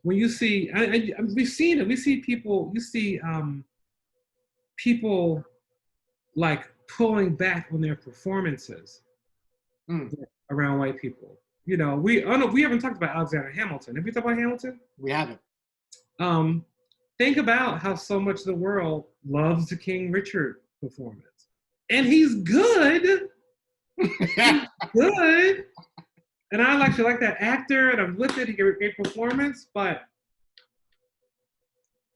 we've seen it. We see people. You see people like pulling back on their performances around white people. You know, we haven't talked about Alexander Hamilton. Have we talked about Hamilton? We haven't. Think about how so much of the world loves the King Richard performance, and he's good. He's good. And I actually like that actor, and I'm with it. He gave a great performance, but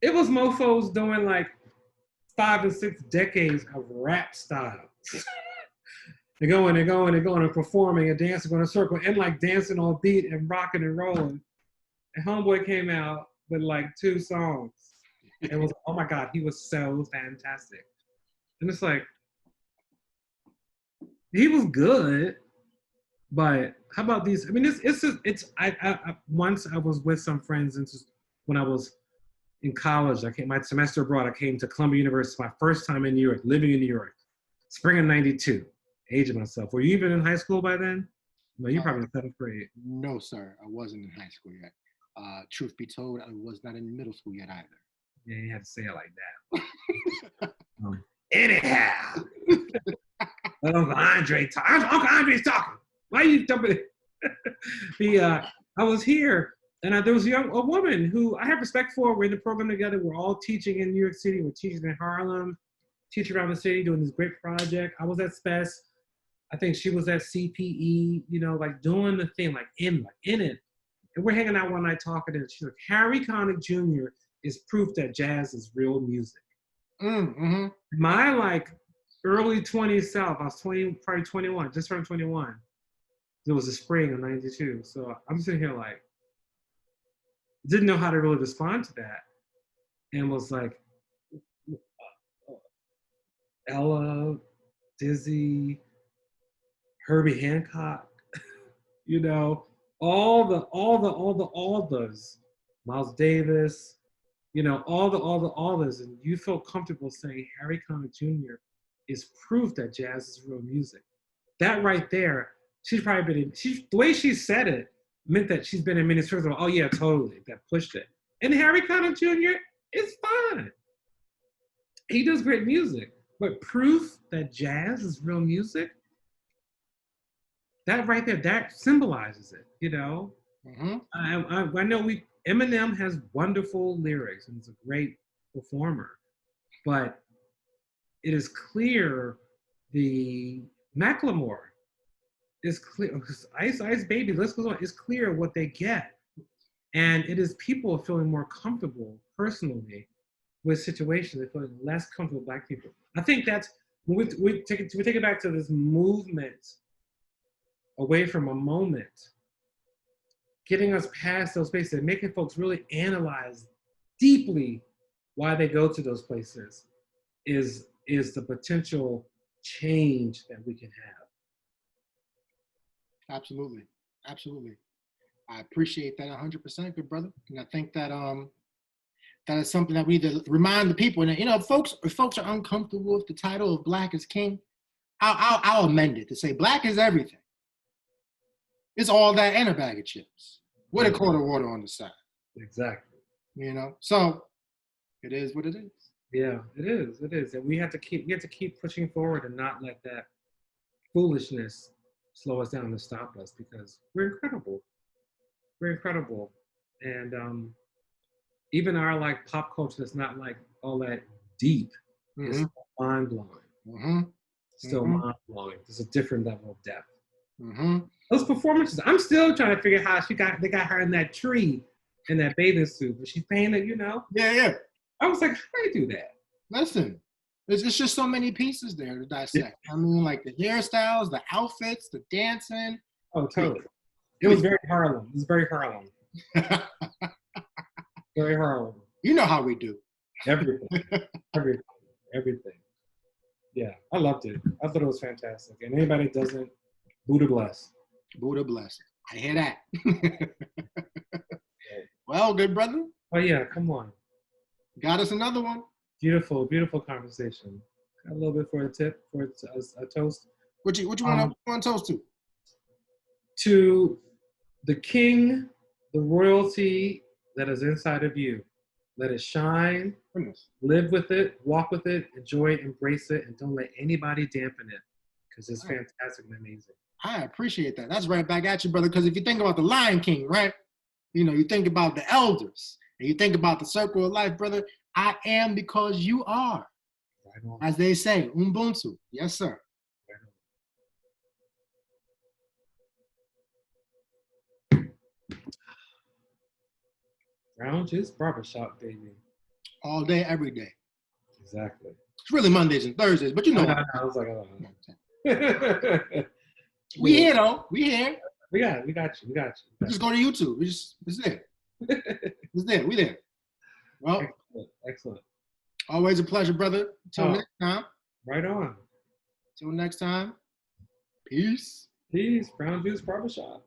it was mofos doing like 5 and 6 decades of rap style. They're going and performing and dancing on a circle and like dancing on beat and rocking and rolling. And Homeboy came out with like 2 songs. It was, oh my God, he was so fantastic. And it's like, he was good, but how about these? I mean, once I was with some friends, and when I was in college, my semester abroad, I came to Columbia University, my first time in New York, living in New York, spring of '92, age of myself. Were you even in high school by then? No, you probably in 7th grade. No, sir, I wasn't in high school yet. Truth be told, I was not in middle school yet either. Yeah, you had to say it like that. Anyhow. Uncle André talking. Uncle André's talking. Why are you jumping in? I was here, and there was a woman who I have respect for. We're in the program together. We're all teaching in New York City. We're teaching in Harlem, teaching around the city, doing this great project. I was at SPES. I think she was at CPE, you know, like doing the thing, like in it. And we're hanging out one night talking, and she's like, Harry Connick Jr. is proof that jazz is real music. Mm-hmm. My like early 20s self, I was probably 21, just turned 21. It was the spring of '92. So I'm sitting here like, didn't know how to really respond to that. And was like, Ella, Dizzy, Herbie Hancock, you know, all those, Miles Davis, you know, all those, and you feel comfortable saying Harry Connick Jr. is proof that jazz is real music. That right there, she's probably been the way she said it meant that she's been in many circles. Oh yeah, totally, that pushed it. And Harry Connick Jr. is fine. He does great music, but proof that jazz is real music, that right there, that symbolizes it, you know? Mm-hmm. I know Eminem has wonderful lyrics and is a great performer, but it is clear the Macklemore is clear, Ice Baby, list goes on, it's clear what they get. And it is people feeling more comfortable personally with situations, they're feeling less comfortable with Black people. I think that's, when we take it back to this movement away from a moment, getting us past those spaces and making folks really analyze deeply why they go to those places is the potential change that we can have. Absolutely. Absolutely. I appreciate that 100%, good brother. And I think that that is something that we need to remind the people. And if folks are uncomfortable with the title of Black is King, I'll amend it to say Black is everything. It's all that and a bag of chips with a quart of water on the side. Exactly. So it is what it is. Yeah, it is. It is. And we have to keep pushing forward and not let that foolishness slow us down and stop us, because we're incredible. We're incredible. And even our like pop culture that's not like all that deep is mind blowing. Still mind blowing. There's a different level of depth. Those performances, I'm still trying to figure out how they got her in that tree in that bathing suit, but she's painted, Yeah. I was like, how do you do that? Listen, it's just so many pieces there to dissect. I mean, like the hairstyles, the outfits, the dancing. Oh, totally. It was very Harlem. It was very Harlem. Very Harlem. You know how we do. Everything. Everything. Yeah, I loved it. I thought it was fantastic. And anybody that doesn't, Buddha bless. Buddha bless. I hear that. Well, good brother. Oh yeah, come on. Got us another one. Beautiful, beautiful conversation. Got a little bit for a tip, for a toast. What you want to toast to? To the king, the royalty that is inside of you. Let it shine. Goodness. Live with it, walk with it, enjoy it, embrace it, and don't let anybody dampen it, because it's fantastic and amazing. I appreciate that. That's right back at you, brother. Because if you think about the Lion King, right? You think about the elders, and you think about the circle of life, brother. I am because you are. Right on. As they say, Ubuntu. Yes, sir. Right on. Brown Juice Barbershop, baby. All day, every day. Exactly. It's really Mondays and Thursdays, but I was like, oh. We here though. We here. We got you. Just go to YouTube. It's there. It's there. We there. Well, excellent. Always a pleasure, brother. Till next time. Right on. Till next time. Peace. Peace. Brown Juice Barbershop.